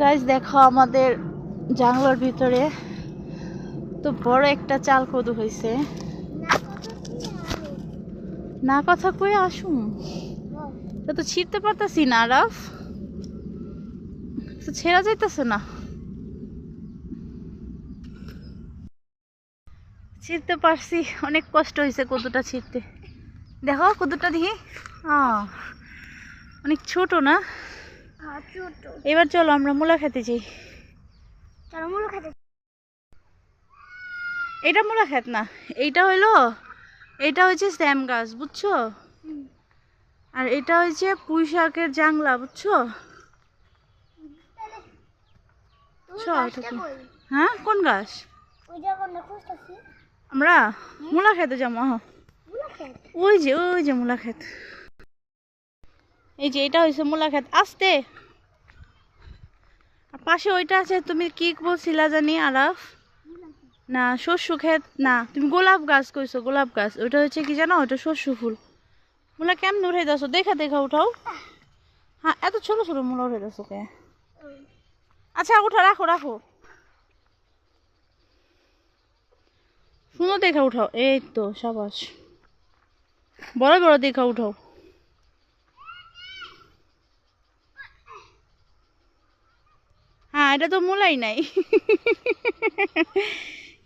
Guys দেখো আমাদের জানলার ভিতরে তো বড় একটা চাল কদু হয়েছে। না কথা কই আসুন, তো ছিঁড়তে পারতাছি না আরাফ, তো ছেঁড়া যাইতেছে না, ছিঁড়তে পারছি, অনেক কষ্ট হয়েছে কদুটা ছিঁড়তে। দেখো কদুটা দেখি, অনেক ছোট না? এবার চলো আমরা মূলা খেতে যাই। এটা মূলা খেত না, এইটা হইলো, এটা হচ্ছে শ্যাম গাছ বুঝছো, আর এটা হচ্ছে পুঁই শাকের জাংলা বুঝছো। হ্যাঁ কোন গাছ? আমরা মূলা খেতে যাবো, ওই যে মূলা ক্ষেত, এই যে এটা হয়েছে মূলা ক্ষেত। আসতে পাশে ওইটা আছে, তুমি কি বলছিলা জানি আরাফ? না শস্য ক্ষেত না, তুমি গোলাপ গাছ কইছো, গোলাপ গাছ ওইটা হচ্ছে কি জানো, ওইটা শস্য ফুল। মূলা কেমন উঠে যাচ্ছ, দেখা দেখা উঠাও। হ্যাঁ এত ছোট ছোট মূলা উঠে যাচ্ছ কে? আচ্ছা উঠা, রাখো রাখো, শুনো দেখা উঠাও, এই তো সাবাস, বড় বড় দেখা উঠাও। হ্যাঁ এটা তো মূলাই নাই।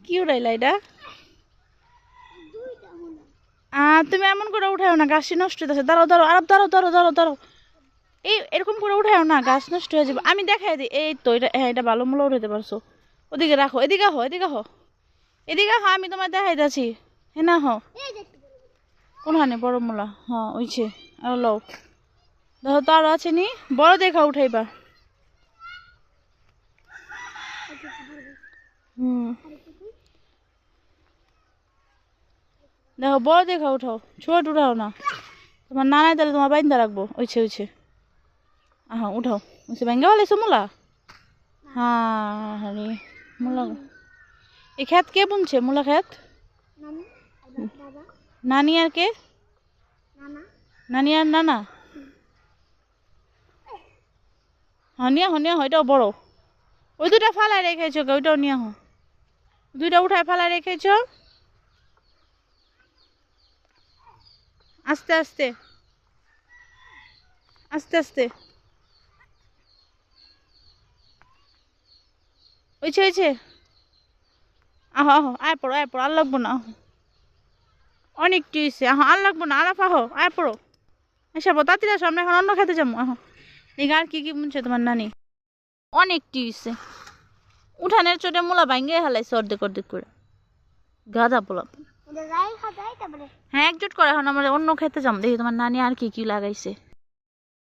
কি উড়াইলা এটা? তুমি এমন করে উঠাও না, গাছটি নষ্ট হয়ে যাচ্ছে। দাঁড়াও দাঁড়াও আরব, দাঁড়াও দাঁড়াও দাঁড়াও দাঁড়াও, এই এরকম করে উঠাও না, গাছ নষ্ট হয়ে যাবে। আমি দেখাই দিই, এই তো এটা, হ্যাঁ এটা ভালো মূলা উঠাইতে পারছো। ওদিকে রাখো, এদিকে হো, এদিকে হো, এদিকে হো, আমি তোমার দেখাই দিচ্ছি। হ্যাঁ না হো, কোনখানে বড় মূলা? হ্যাঁ ওইছে, আর লও, দেখো তো আরো আছে নি, বড় দেখা উঠাইবা। দেখো বড় দেখা উঠাও, ছোট উঠাও না। তোমার নানাই তাহলে তোমার বাইন্দা রাখবো। ওইছে ওইছে, হ্যাঁ উঠাও, ওইছে ভেঙ্গে বলেছো মূলা। হ্যাঁ রে মূলা, এই ক্ষেত কে বুনছে? মূলা ক্ষেত নানি আর কে? নানি আর নানা। হনিয়া হনিয়া ওইটাও বড়, ওই দুটা ফালাই রেখেছো, ওইটাও নিয়ে হো, দুইটা উঠায় ফালাই রেখেছো। আস্তে আস্তে আস্তে আস্তে, ওইছে ওইছে, আহো আহো আয় পড়ো আয় পড়ো, আর লাগবো না, অনেক টিউছে, আহো আর লাগবো না, আরাফ আহো আয় পড়ো, এসব তাড়াতাড়ি আসো, আমরা এখন অন্য খেতে যাবো। আহো দেখি আর কি কি বুনছে তোমার নানি। অনেক টিউছে, উঠানের চোটে মূলা ভাঙ্গে হেলাইছে অর্ধেক অর্ধেক করে, গাদা পোলা। হ্যাঁ একজুট করে এখন আমরা অন্য খেতে যাবো, দেখি তোমার নানি আর কি কি লাগাইছে।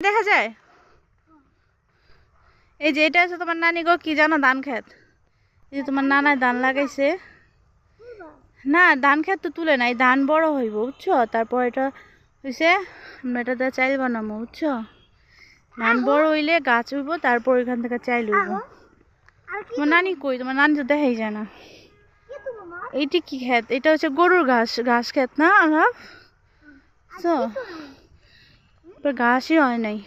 দেখা যায় এই যে এটা হচ্ছে তোমার নানি গো, কি জানো, ধান খেত। এই যে তোমার নানায় ধান লাগাইছে। না ধান খেত তো তুলে নাই, ধান বড় হইব বুঝছো, তারপর এটা হয়েছে আমরা এটা দিয়ে চাইল বানাবো বুঝছো। ধান বড় হইলে গাছ হইব, তারপর ওইখান থেকে চাইল হইব। তোমার নানি কই? তোমার নানি তো দেখাই যায় না। এইটি কি খেত? এটা হচ্ছে গরুর ঘাস, ঘাস খেত না আলাপ, ঘাসই হয় নাই।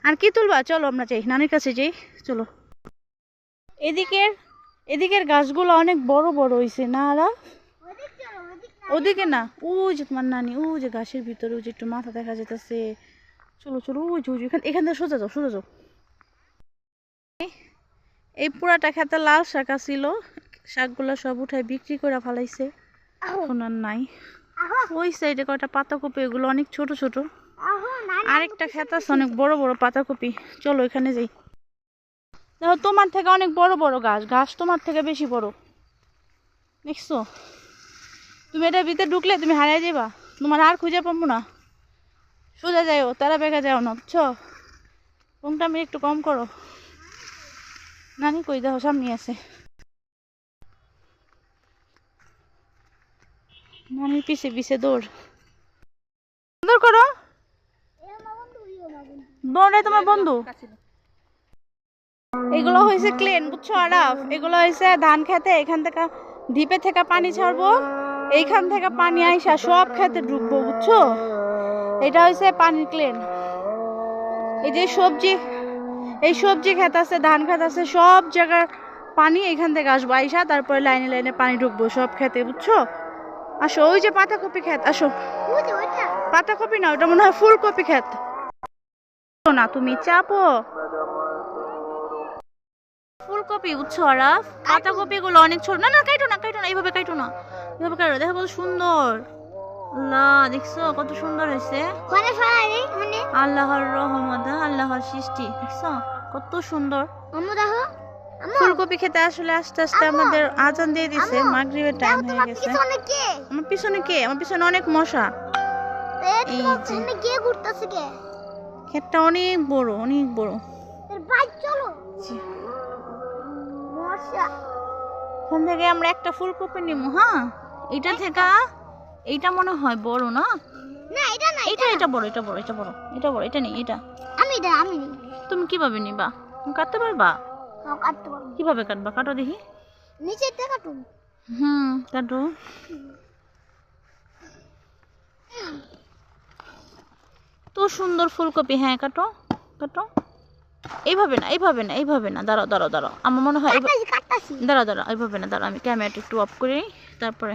আর কি তুলবা? চলো আমরা যাই, নানির কাছে যাই, চলো। এদিকের এদিকের গাছগুলো অনেক বড় বড় হয়েছে না আলাপ? ওদিকে না, ও যে তোমার নানি, ও যে গাছের ভিতরে, ও যে একটু মাথা দেখা যেতেছে। চলো চলো, ওই যে এখান থেকে সোজা যাও, সোজা যাও। এই পুরাটা খেতে লাল শাক ছিল, শাকগুলো সব উঠায় বিক্রি করে ফেলাইছে, এখন আর নাই। ওই সাইডে কয়টা পাতাকপি, এগুলো অনেক ছোট ছোট। আরেকটা খেত আছে অনেক বড় বড় পাতাকপি, চলো এখানে যাই। দেখো তোমার থেকে অনেক বড় বড় গাছ, গাছ তোমার থেকে বেশি বড়, দেখছো? তুমি এটা ভিতরে ঢুকলে তুমি হারিয়ে যাবা, তোমার আর খুঁজে পাবো না। সোজা যাইও, তারা বেগা যাও না বুঝছো, ঘুমটা আমি একটু কম করো। নানি কই? দেখো সামনে আছে, নানির পিছে পিছে দৌড়, দৌড় করো, দৌড়াই তোমার বন্ধু। এগুলো হয়েছে ক্লেন বুঝছো আরাফ, এগুলো হয়েছে ধান খেতে, এখান থেকে ডিপে থেকে পানি ছাড়বো, এইখান থেকে পানি আইসা সব খেতে ঢুকবো বুঝছো। এটা হইছে পানির ক্লেন। এই যে এই সবজি ক্ষেত আছে, ধান ক্ষেত আছে, সব জায়গার পানি এখান থেকে আসবো আইসা, তারপরে লাইনে লাইনে পানি ঢুকবো সব খেতে, বুঝছো? আসো, ওই যে পাতাকপি ক্ষেত, আসো। পাতাকপি না, ওটা মনে হয় ফুলকপি ক্ষেত না, তুমি চাপো। ফুলকপি, বুঝছো? আর পাতাকপি গুলো অনেক ছোট। না না, কাটো না, এইভাবে কাটো না, এইভাবে কাটো। দেখো কত সুন্দর। আল্লাহ, দেখছো কত সুন্দর হয়েছে? আল্লাহর রহমত, আল্লাহর সৃষ্টি, দেখছো কত সুন্দর। ফুলকপি খেতে আসলে আস্তে আস্তে আমাদের আজান দিয়ে দিছে, মাগরিবের টাইম হয়ে গেছে। আমার পিছনে কে? আমার পিছনে অনেক মশা। এই যে ক্ষেতটা অনেক বড়, অনেক বড়। এখান থেকে আমরা একটা ফুলকপি নিব। হ্যাঁ, এটা থেকে এইটা মনে হয় বড় না? না, এটা না, এটা বড়, এটা বড়, এটা বড়, এটা বড়, এটা নেই, এটা আমি নেই। তুমি কিভাবে নিবা? তুমি কাটতে পারবা? কাটতে পারবো। কিভাবে কাটবা? কাটো দেখি। নিচেরটা কাটো। কাটো। তো সুন্দর ফুলকপি। হ্যাঁ, কাটো কাটো। এইভাবে না, এইভাবে না, এইভাবে না। দাঁড়াও দাঁড়াও দাঁড়াও, আমার মনে হয় দাঁড়াও দাঁড়াও, এইভাবে না, দাঁড়াও, আমি ক্যামেরাটা একটু অফ করে তারপরে